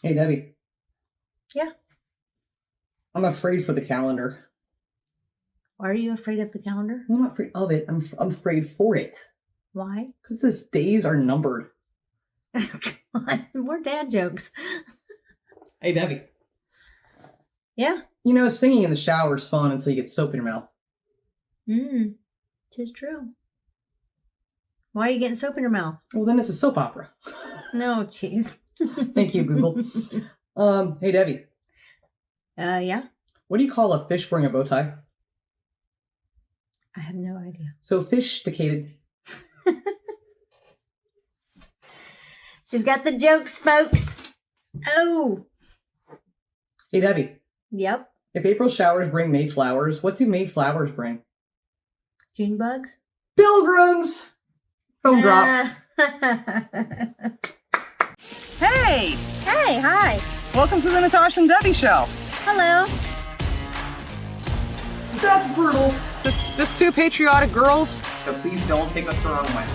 Hey, Debbie. Yeah. I'm afraid for the calendar. Why are you afraid of the calendar? I'm not afraid of it. I'm afraid for it. Why? Because these days are numbered. More dad jokes. Hey, Debbie. Yeah. You know, singing in the shower is fun until you get soap in your mouth. Tis true. Why are you getting soap in your mouth? Well, then it's a soap opera. No, jeez. Thank you, Google. Hey, Debbie. Yeah. What do you call a fish wearing a bow tie? I have no idea. Sophisticated. She's got the jokes, folks. Oh. Hey, Debbie. Yep. If April showers bring May flowers, what do May flowers bring? June bugs? Pilgrims! Phone drop. Hey! Hey, hi. Welcome to the Natasha and Debbie show. Hello. That's brutal. Just two patriotic girls. So please don't take us the wrong way.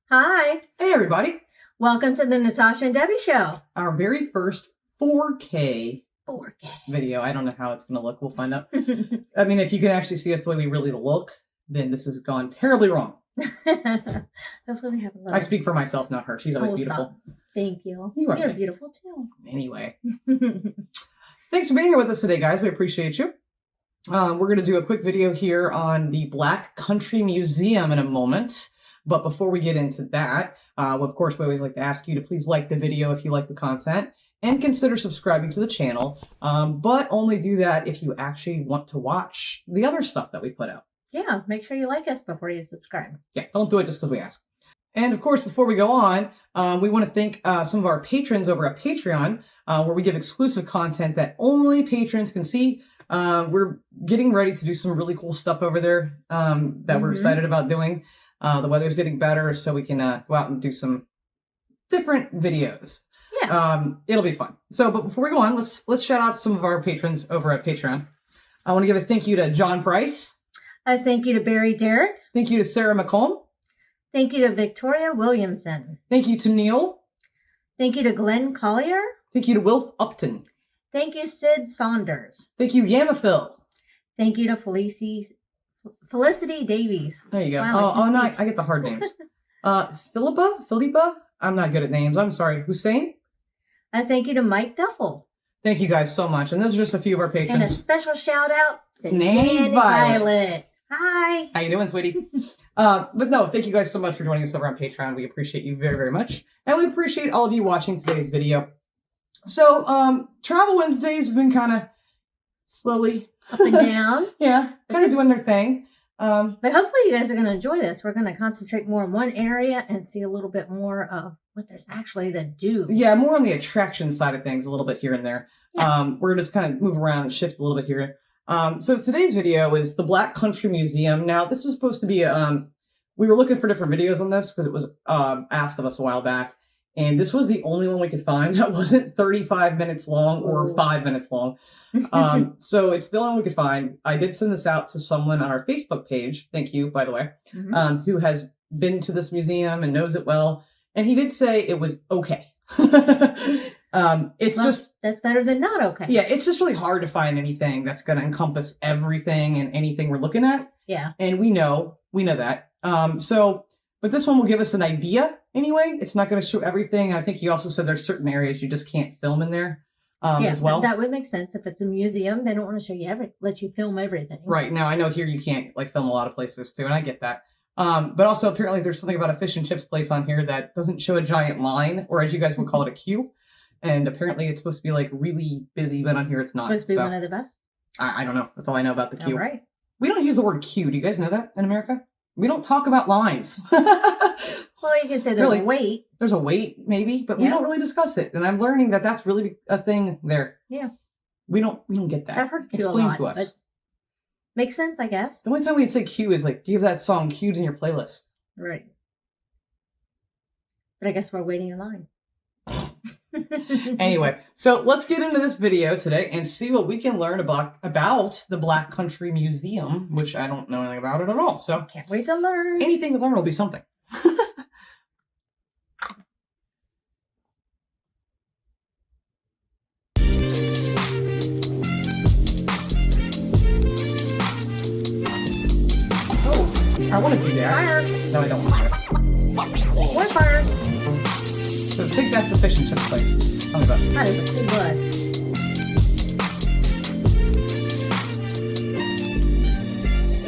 Hi. Hey, everybody. Welcome to the Natasha and Debbie show. Our very first 4K 4K. video. I don't know how it's going to look. We'll find out. I mean, if you can actually see us the way we really look, then this has gone terribly wrong. That's what we have. I speak for myself, not her. She's always beautiful. Stop. Thank you. You're beautiful too. Anyway. Thanks for being here with us today, guys. We appreciate you. We're going to do a quick video here on the Black Country Museum in a moment. But before we get into that, of course, we always like to ask you to please like the video if you like the content and consider subscribing to the channel. But only do that if you actually want to watch the other stuff that we put out. Yeah, make sure you like us before you subscribe. Yeah, don't do it just because we ask. And of course, before we go on, we want to thank some of our patrons over at Patreon, where we give exclusive content that only patrons can see. We're getting ready to do some really cool stuff over there that we're excited about doing. The weather's getting better, so we can go out and do some different videos. Yeah. It'll be fun. So, but before we go on, let's shout out some of our patrons over at Patreon. I want to give a thank you to John Price. A thank you to Barry Derrick. Thank you to Sarah McComb. Thank you to Victoria Williamson. Thank you to Neil. Thank you to Glenn Collier. Thank you to Wilf Upton. Thank you, Sid Saunders. Thank you, Yamaphil. Thank you to Felicity Davies. There you go. Wow, no, I get the hard names. Philippa? I'm not good at names. I'm sorry. Hussein? Thank you to Mike Duffel. Thank you guys so much. And those are just a few of our patrons. And a special shout out to Nanny Violet. Hi. How you doing, sweetie? But no, thank you guys so much for joining us over on Patreon. We appreciate you very, very much. And we appreciate all of you watching today's video. So, Travel Wednesdays have been kind of slowly up and down. Yeah, kind of doing their thing. But hopefully you guys are going to enjoy this. We're going to concentrate more on one area and see a little bit more of what there's actually to do. Yeah, more on the attraction side of things, a little bit here and there. Yeah. We're just kind of move around and shift a little bit here. So today's video is the Black Country Museum. Now, this is supposed to be, we were looking for different videos on this because it was asked of us a while back. And this was the only one we could find that wasn't 35 minutes long or 5 minutes long. So it's the only one we could find. I did send this out to someone on our Facebook page. Thank you, by the way, who has been to this museum and knows it well. And he did say it was okay. That's better than not okay. Yeah, it's just really hard to find anything that's going to encompass everything and anything we're looking at. Yeah. And we know that. But this one will give us an idea anyway. It's not going to show everything. I think he also said there's certain areas you just can't film in there as well. That would make sense. If it's a museum, they don't want to show you let you film everything. Right. Now, I know here you can't film a lot of places too, and I get that. But also apparently there's something about a fish and chips place on here that doesn't show a giant line, or as you guys would call it, a queue. And apparently it's supposed to be really busy, but on here it's not. It's supposed to be one of the best. I don't know. That's all I know about the queue. All right. We don't use the word queue. Do you guys know that in America? We don't talk about lines. Well, you can say there's a wait. There's a wait, maybe, but we don't really discuss it. And I'm learning that that's really a thing there. Yeah. We don't get that. I've heard queue Explain a lot, to us. But makes sense, I guess. The only time we'd say queue is do you have that song queued in your playlist? Right. But I guess we're waiting in line. Anyway, so let's get into this video today and see what we can learn about the Black Country Museum, which I don't know anything about it at all. So can't wait to learn. Anything we learn will be something. Oh, I want to do that. Fire! No, I don't want to. More fire! So think that's the fish and chip place. Tell me about it. That is a cool bus.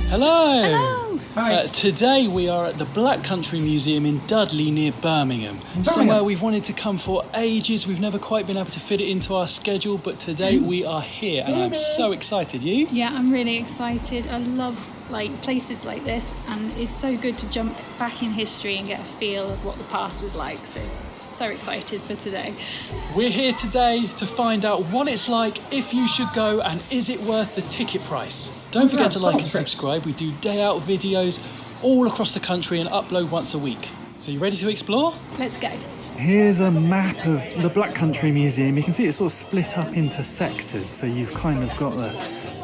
Hello! Hello! Hi. Today we are at the Black Country Museum in Dudley near Birmingham. Somewhere we've wanted to come for ages. We've never quite been able to fit it into our schedule, but today we are here and I'm so excited. You? Yeah, I'm really excited. I love places like this, and it's so good to jump back in history and get a feel of what the past was like. So excited for today. We're here today to find out what it's like, if you should go, and is it worth the ticket price. Don't forget to like and subscribe. We do day out videos all across the country and upload once a week. So you ready to explore? Let's go. Here's a map of the Black Country Museum. You can see it's sort of split up into sectors. So you've kind of got the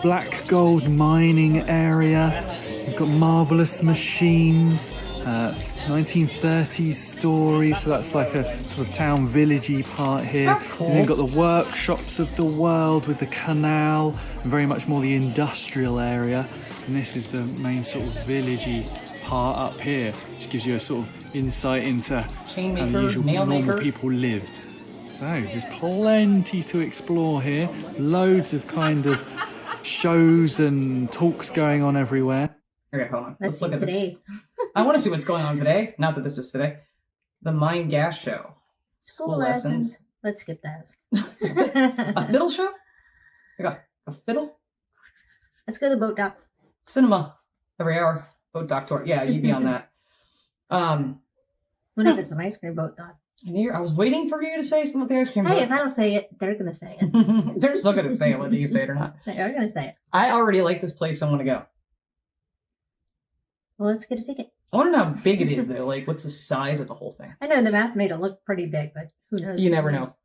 black gold mining area. You've got marvellous machines, 1930s stories. So that's like a sort of town villagey part here. That's cool. You've then got the workshops of the world with the canal, and very much more the industrial area. And this is the main sort of villagey part up here, which gives you a sort of insight into Chain how maker, the usual nail normal maker. people lived. So there's plenty to explore here. Loads of kind of shows and talks going on everywhere. Okay, hold on. Let's look see at this. today's. I want to see what's going on today. Not that this is today. The Mine Gas Show. School lessons. Let's skip that. A fiddle show? I got a fiddle? Let's go to the boat dock. Cinema every hour. Boat dock tour. Yeah, you'd be on that. What if it's an ice cream boat dock? And here, I was waiting for you to say something with the ice cream. Hey, boat. if I don't say it, they're gonna say it. They're still going to say it whether you say it or not. They are gonna say it. I already like this place. I want to go. Well, let's get a ticket. I want to know how big it is, though. Like, what's the size of the whole thing? I know the map made it look pretty big, but who knows? You never know.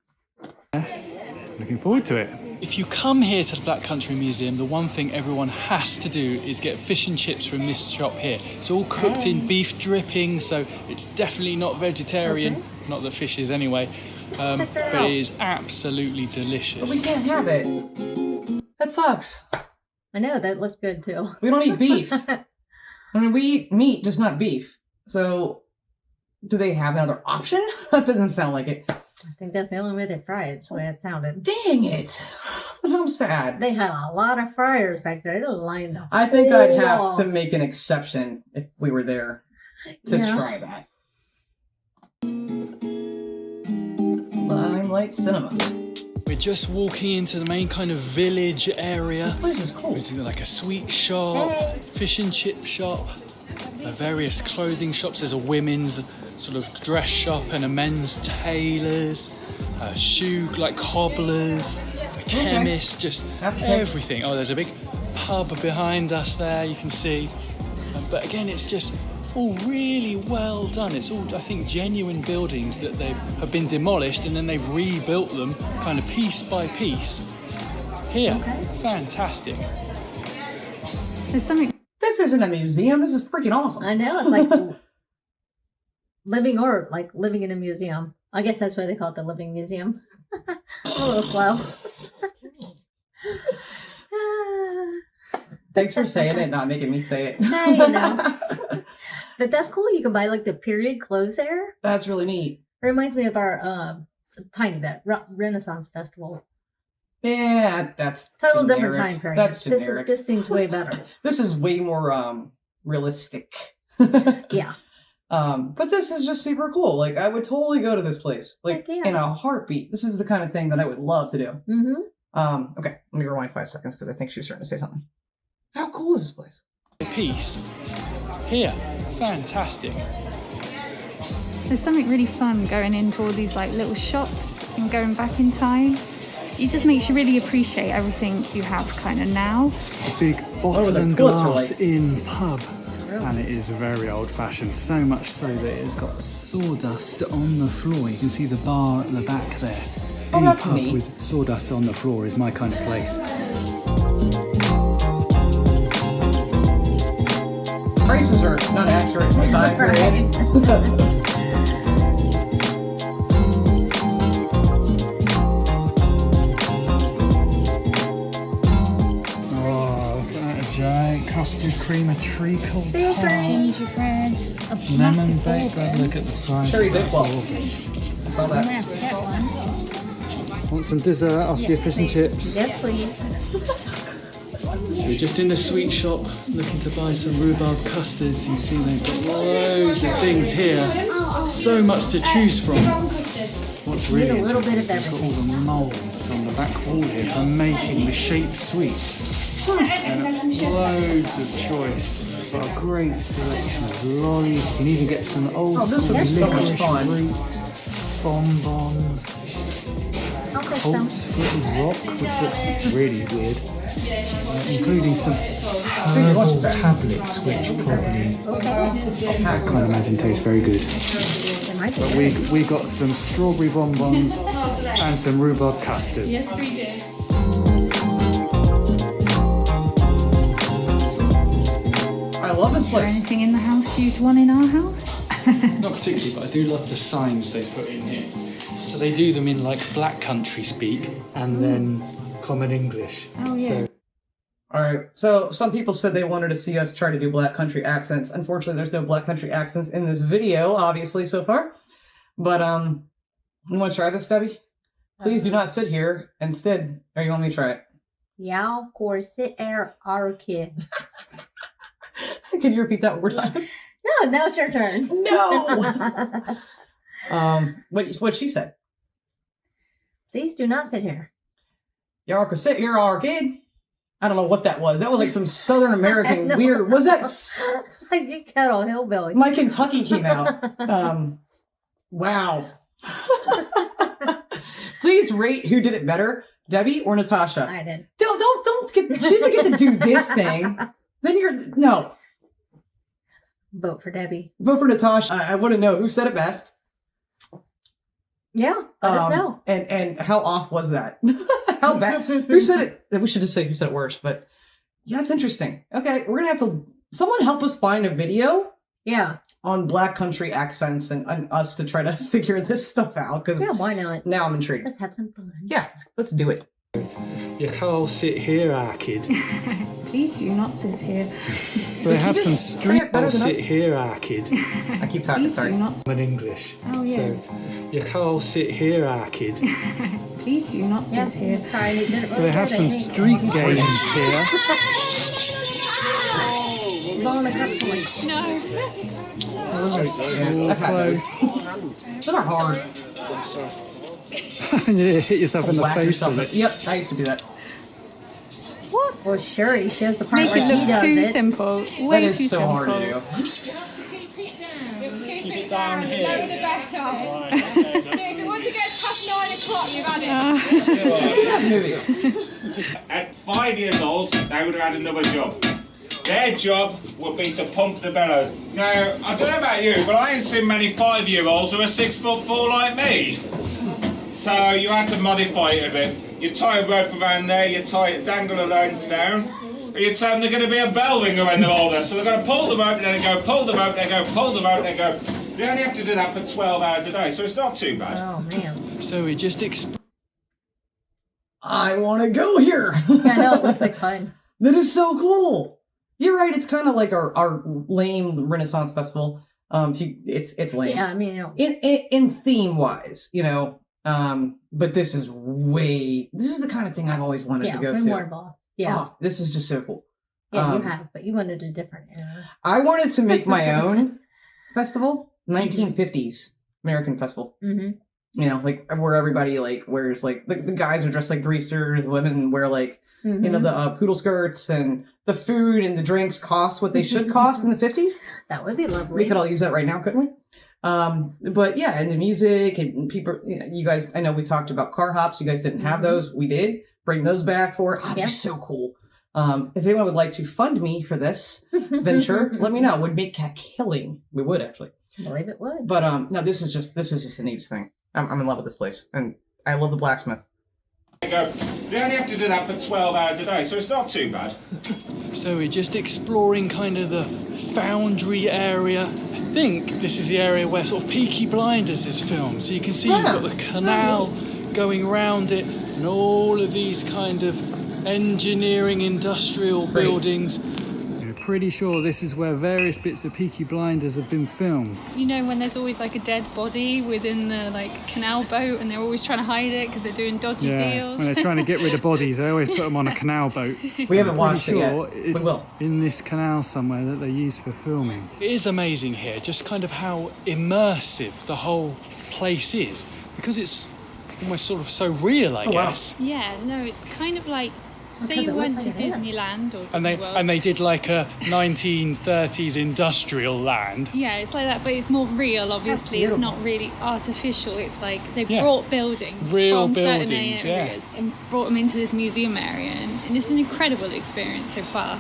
Looking forward to it. If you come here to the Black Country Museum, the one thing everyone has to do is get fish and chips from this shop here. It's all cooked in beef dripping, so it's definitely not vegetarian. Okay. Not that fish is anyway, but it is absolutely But we delicious. can't have it. That sucks. I know that looked good too. We don't eat beef. I mean, we eat meat, just not beef. So, do they have another option? That doesn't sound like it. I think that's the only way they fry it. That's the way it sounded. Dang it. I'm sad. They had a lot of fryers back there. They lined up. I think I'd have to make an exception if we were there to Yeah. try that. Limelight Cinema. We're just walking into the main kind of village area. This place is cool. It's like a sweet shop, Hey. fish and chip shop, various clothing shops. There's a women's sort of dress shop and a men's tailors, shoe like cobblers, a chemist, just Okay. everything. Oh, there's a big pub behind us there, you can see. But again, it's just all really well done. It's all, I think, genuine buildings that have been demolished and then they've rebuilt them kind of piece by piece. Here, fantastic. There's something This isn't a museum. This is freaking awesome. I know, it's like living art, like living in a museum. I guess that's why they call it the living museum. A little slow. Thanks for saying it, not making me say it. Hey, you know. But that's cool. You can buy like the period clothes there. That's really neat. It reminds me of our tiny bit Renaissance Festival. Yeah, that's Total different generic. time period. That's generic. This seems way better. This is way more realistic. Yeah. But this is just super cool. Like, I would totally go to this place. Like, Heck yeah. in a heartbeat. This is the kind of thing that I would love to do. Mm-hmm. Okay, let me rewind 5 seconds because I think she was starting to say something. How cool is this place? Piece. Here, fantastic. There's something really fun going into all these like little shops and going back in time. It just makes you really appreciate everything you have kind of now. A big What bottle the and toilets are glass like. in pub. And it is very old fashioned, so much so that it has got sawdust on the floor. You can see the bar at the back there. Oh, Any that's pub neat. with sawdust on the floor is my kind of place. Are prices are not accurate in the time period. Oh, look at that giant custard creamer treacle tart. Gingerbread. A Lemon massive baked. ball. Look at the size Cherry of that bakewell. ball. I saw I'm that. gonna have to get one. Want some dessert after your fish and chips? Yes, please. So we're just in the sweet shop looking to buy some rhubarb custards. You see they've got loads of things here. So much to choose from. What's really Need a little interesting bit is of they've got all the moulds on the back wall here for making the shaped sweets. And loads of choice. Got a great selection of lollies. You can even get some old Oh, this school would be so much licorice fun. root bonbons. I'll take some. Colt's Foot Rock, which looks really weird. Including some herbal tablets, which probably I can't imagine taste very good. It might be But good. we got some strawberry bonbons and some rhubarb custards. Yes, we did. I love this Is there place. anything in the house you'd want in our house? Not particularly, but I do love the signs they put in here. So they do them in like Black Country speak and then Common English. Oh, yeah. So All right. So some people said they wanted to see us try to do Black Country accents. Unfortunately, there's no Black Country accents in this video, obviously, so far. But you want to try this, Debbie? Please do not sit here. Instead, or you want me to try it? Yeah, of course. Sit there, our kid. Can you repeat that one more time? No, now it's your turn. No. What she said? Please do not sit here. Y'all can sit here, our kid. I don't know what that was. That was like some Southern American weird. Was that? Like you kettle hillbilly. My Kentucky came out. Wow. Please rate who did it better, Debbie or Natasha. I did. Don't get. She doesn't get to do this thing. Then you're no. Vote for Debbie. Vote for Natasha. I want to know who said it best. Yeah, let us know. And how off was that? How bad? Who said it? We should just say who said it worse. But yeah, it's interesting. Okay, we're gonna have to. Someone help us find a video Yeah. on Black Country accents and us to try to figure this stuff out. Because Yeah, why not? now I'm intrigued. Let's have some fun. Yeah, let's do it. you can't sit here, our kid. Please do not sit here. So they have you some just say street. it better than sit us? here, our kid. I keep talking. Please Sorry. do not. Common English. Oh, yeah. So you can't sit here, our kid. Please do not sit here. Sorry, I did it So they have some street games here. No. All close. Those are hard. You hit yourself in the Whack face yourself. with it. Yep, I used to do that. What? Well, sure, he shows the part Make where it he look does too it. simple. That Way is too so simple. hard to do. Keep it down here. The better. If it once it gets past 9 o'clock, you've had it. You see that movie? At 5 years old, they would have had another job. Their job would be to pump the bellows. Now, I don't know about you, but I ain't seen many 5-year-olds who are 6'4" like me. So you had to modify it a bit. You tie a rope around there, you dangle the lines down, or you tell them they're going to be a bell ringer when they're older. So they're going to pull the rope, then they go, pull the rope, they go, pull the rope, they go. They only have to do that for 12 hours a day, so it's not too bad. Oh, man. So we just I want to go here. Yeah, I know, it looks like fun. That is so cool. You're right. It's kind of like our lame Renaissance festival. It's lame. Yeah, I mean, you know. In theme wise, you know. But this is the kind of thing I've always wanted Yeah, to go way to. more involved. Yeah. Oh, this is just so cool. Yeah, you have, but you wanted a different era. I wanted to make my own festival, 1950s American festival. Mm-hmm. You know, like where everybody like wears like the guys are dressed like greasers, the women wear like you know the poodle skirts, and the food and the drinks cost what they should cost in the 50s. That would be lovely. We could all use that right now, couldn't we? But yeah, and the music and people, you guys, I know we talked about car hops. You guys didn't have those. We did bring those back for it. Oh, they're so cool. If anyone would like to fund me for this venture, let me know. Would make a killing. We would actually. I believe it would. But no, this is just the neatest thing. I'm in love with this place, and I love the blacksmith. They only have to do that for 12 hours a day, so it's not too bad. So we're just exploring kind of the foundry area. I think this is the area where sort of Peaky Blinders is filmed. So you can see you've got the canal going around it and all of these kind of engineering industrial buildings. We're pretty sure this is where various bits of Peaky Blinders have been filmed. You know when there's always like a dead body within the like canal boat and they're always trying to hide it because they're doing dodgy deals? When they're trying to get rid of bodies, they always put them on a canal boat. We haven't watched it yet. It's We will. in this canal somewhere that they use for filming. It is amazing here, just kind of how immersive the whole place is, because it's almost sort of so real, I guess. Yeah, no, it's kind of like, say Because you it went looks to like it is. Disneyland or And Disney World. they did like a 1930s industrial land. Yeah, it's like that, but it's more real, obviously. It's beautiful. not really artificial. It's like they've Yeah. brought buildings Real from certain buildings, areas and brought them into this museum area. And it's an incredible experience so far.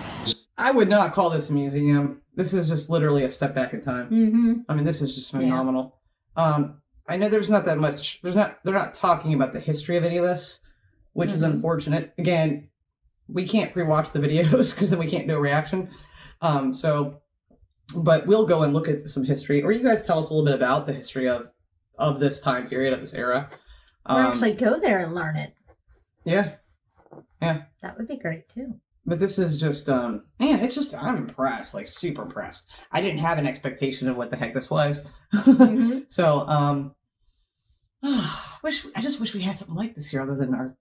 I would not call this a museum. This is just literally a step back in time. Mm-hmm. I mean, this is just phenomenal. I know there's not that much. They're not talking about the history of any of this, which is unfortunate. Again, we can't pre-watch the videos because then we can't do a reaction. But we'll go and look at some history, or you guys tell us a little bit about the history of this time period, of this era. Or actually go there and learn it. Yeah. That would be great too. But this is just, man, it's just, I'm impressed, like super impressed. I didn't have an expectation of what the heck this was. So, I just wish we had something like this here other than our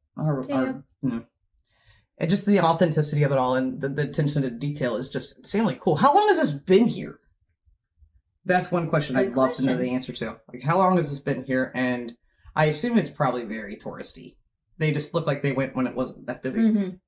and just the authenticity of it all and the attention to detail is just insanely cool. How long has this been here? That's one question I'd love to know the answer to. Like, how long has this been here? And I assume it's probably very touristy. They just look like they went when it wasn't that busy.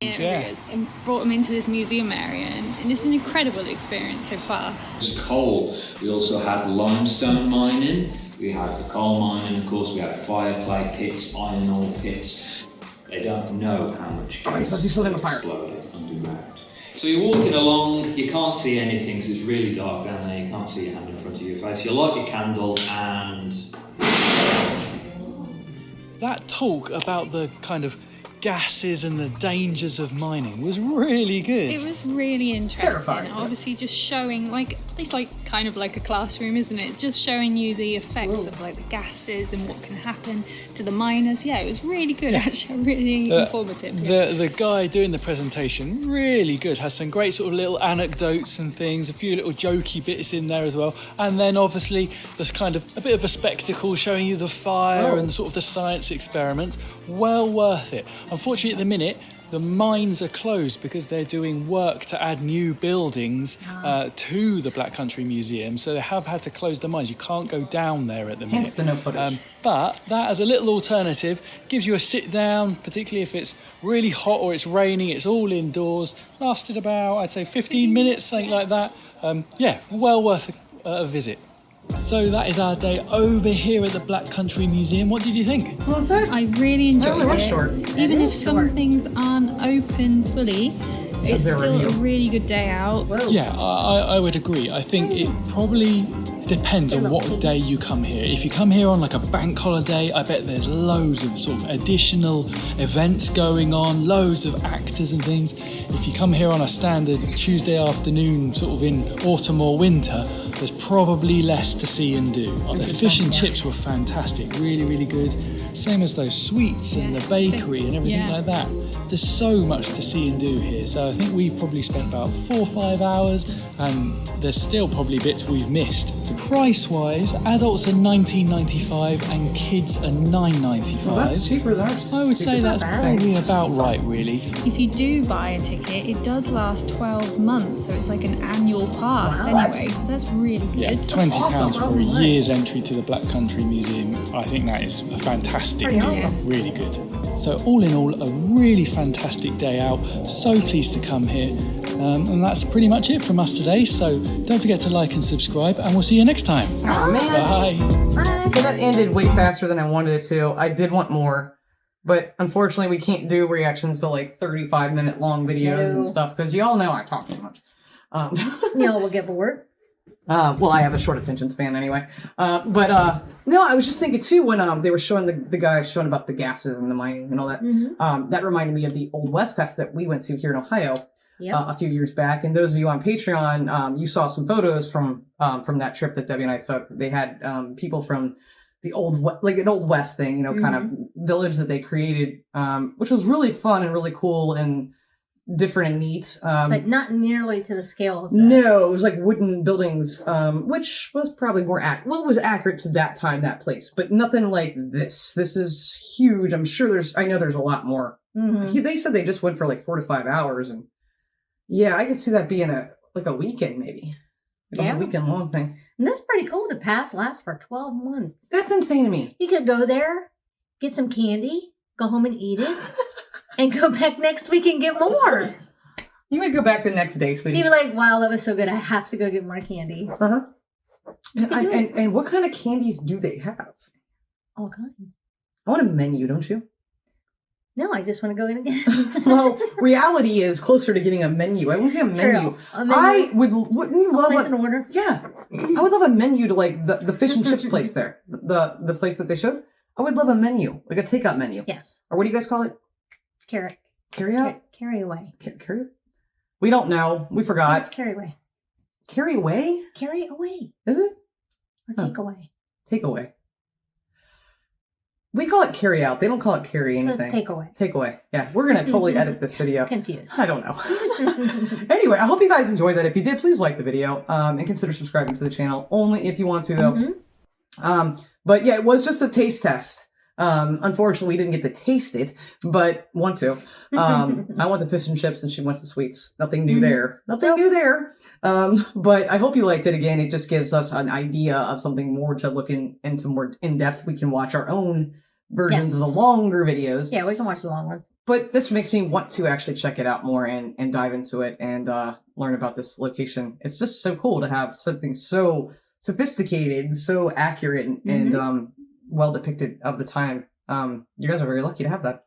Areas and brought them into this museum area, and it's an incredible experience so far. It's coal. We also had limestone mining, we had the coal mining, of course, we had fireplace pits, iron ore pits. They don't know how much gas he's about to do something with fire. exploded underground. So you're walking along, you can't see anything because it's really dark down there, you can't see your hand in front of your face. You light your candle and... That talk about the kind of gases and the dangers of mining was really good. It was really interesting. Terrifying. Obviously, just showing, like, it's like kind of like a classroom, isn't it? Just showing you the effects of like the gases and what can happen to the miners. Yeah, it was really good. Actually, really informative. The guy doing the presentation, really good, has some great sort of little anecdotes and things, a few little jokey bits in there as well. And then obviously there's kind of a bit of a spectacle showing you the fire and sort of the science experiments. Well worth it. Unfortunately, at the minute, the mines are closed because they're doing work to add new buildings to the Black Country Museum. So they have had to close the mines. You can't go down there at the minute. Hence the no footage. But that as a little alternative gives you a sit down, particularly if it's really hot or it's raining. It's all indoors. Lasted about, I'd say, 15 minutes, something like that. Well worth a visit. So that is our day over here at the Black Country Museum. What did you think? Well, so I really enjoyed it was it. short. Even It if is some short. things aren't open fully, it's they're still a real. really good day out. Yeah, I would agree. I think it probably depends on what day you come here. If you come here on like a bank holiday, I bet there's loads of sort of additional events going on, loads of actors and things. If you come here on a standard Tuesday afternoon, sort of in autumn or winter, there's probably less to see and do. The fish and chips were fantastic, really, really good. Same as those sweets and the bakery and everything like that. There's so much to see and do here. So I think we've probably spent about 4 or 5 hours, and there's still probably bits we've missed. Price-wise, adults are $19.95 and kids are $9.95. well, that's cheaper than ours. I would say that's probably about right, really. If you do buy a ticket, it does last 12 months, so it's like an annual pass anyway, so that's really good. Yeah, £20 for a year's entry to the Black Country Museum. I think that is a fantastic deal. Really good. So all in all, a really fantastic day out. So pleased to come here. And that's pretty much it from us today. So don't forget to like and subscribe, and we'll see you next time. Oh, man. Bye. So that ended way faster than I wanted it to. I did want more, but unfortunately we can't do reactions to like 35-minute long videos and stuff because y'all know I talk too much. Neil will get bored. Well, I have a short attention span anyway. No, I was just thinking too when they were showing the guy showing about the gases and the mining and all that. That reminded me of the Old West Fest that we went to here in Ohio a few years back. And those of you on Patreon, you saw some photos from that trip that Debbie and I took. They had people from the like an Old West thing, you know, kind of village that they created, which was really fun and really cool and different and neat. But not nearly to the scale of this. No, it was like wooden buildings, which was probably more it was accurate to that time, that place, but nothing like this. This is huge. I'm sure I know there's a lot more. They said they just went for like 4 to 5 hours, and yeah, I could see that being a weekend maybe. A weekend long thing. And that's pretty cool. The pass lasts for 12 months. That's insane to me. You could go there, get some candy, go home and eat it, and go back next week and get more. You might go back the next day, sweetie. You'd be like, wow, that was so good. I have to go get more candy. And what kind of candies do they have? All kinds. I want a menu, don't you? No, I just want to go in and get Well, reality is closer to getting a menu. I wouldn't say a menu. A menu. I wouldn't you love place an order. Yeah. I would love a menu to like the fish and chips place there. The place that they showed. I would love a menu, like a takeout menu. Yes. Or what do you guys call it? Carry out? Carry away. Carry? We don't know. We forgot. It's carry away. Carry away? Carry away. Is it? Or take away. Take away. We call it carry out. They don't call it carry anything. So it's take away. Take away. Yeah, we're going to totally edit this video. Confused. I don't know. Anyway, I hope you guys enjoyed that. If you did, please like the video and consider subscribing to the channel. Only if you want to, though. But yeah, it was just a taste test. Unfortunately, we didn't get to taste it, but want to. I want the fish and chips and she wants the sweets. Nothing new there. Nothing new there. But I hope you liked it. Again, it just gives us an idea of something more to look into more in depth. We can watch our own versions of the longer videos. Yeah, we can watch the long ones. But this makes me want to actually check it out more and dive into it and learn about this location. It's just so cool to have something so sophisticated, so accurate, and well depicted of the time. You guys are very lucky to have that.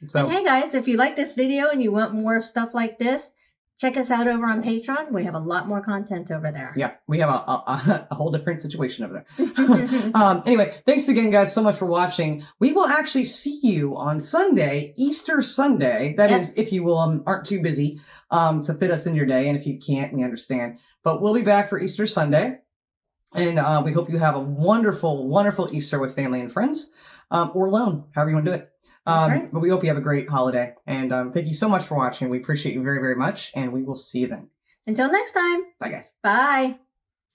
So, and hey guys, if you like this video and you want more stuff like this, check us out over on Patreon. We have a lot more content over there. Yeah, we have a whole different situation over there. Anyway, thanks again, guys, so much for watching. We will actually see you on Sunday, Easter Sunday. That is, if you will, aren't too busy to fit us in your day. And if you can't, we understand. But we'll be back for Easter Sunday. And we hope you have a wonderful, wonderful Easter with family and friends, or alone, however you want to do it. But we hope you have a great holiday. And thank you so much for watching. We appreciate you very, very much. And we will see you then. Until next time. Bye, guys. Bye.